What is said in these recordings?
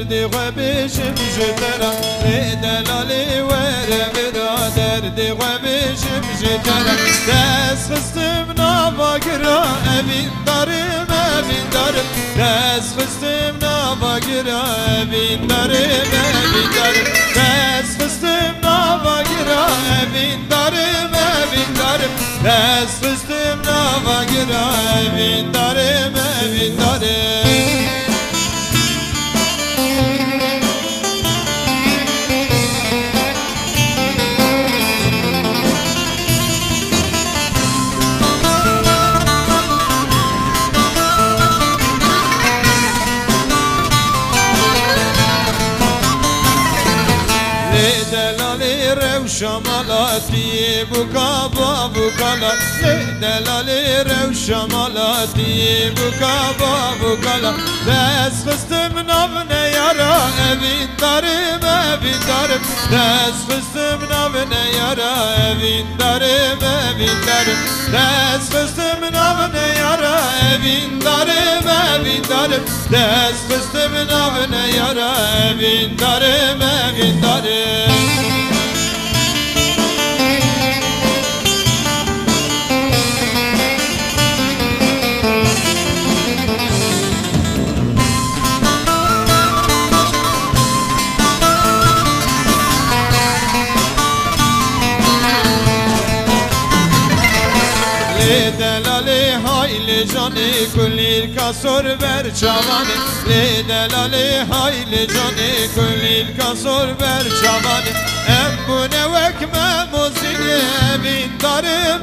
دردی خوابشم جترا دلالی وره برا دردی خوابشم جترا دست خستم نواگرا اوین دارم دست خستم نواگرا اوین دارم دست خستم نواگرا اوین دارم دست خستم نواگرا اوین دارم دلالی رو شمالاتی بکا با بکالا دلالی رو شمالاتی بکا با بکالا دست خستم ناو نیارا اوین دارم دست خستم ناو نیارا اوین دارم دست خستم ناو نیارا اوین دارم دست خستم ناو نیارا اوین دارم دلالی هایل جانی کلیل کاسور بر چوانی دلالی هایل جانی کلیل کاسور بر چوانی ام بونه وکمه موزینه اوین دارم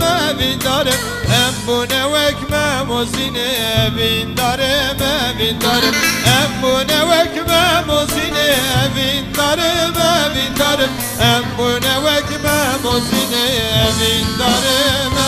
ام بونه وکمه موزینه اوین دارم ام بونه وکمه موزینه اوین دارم ام بونه وکمه موزینه اوین دارم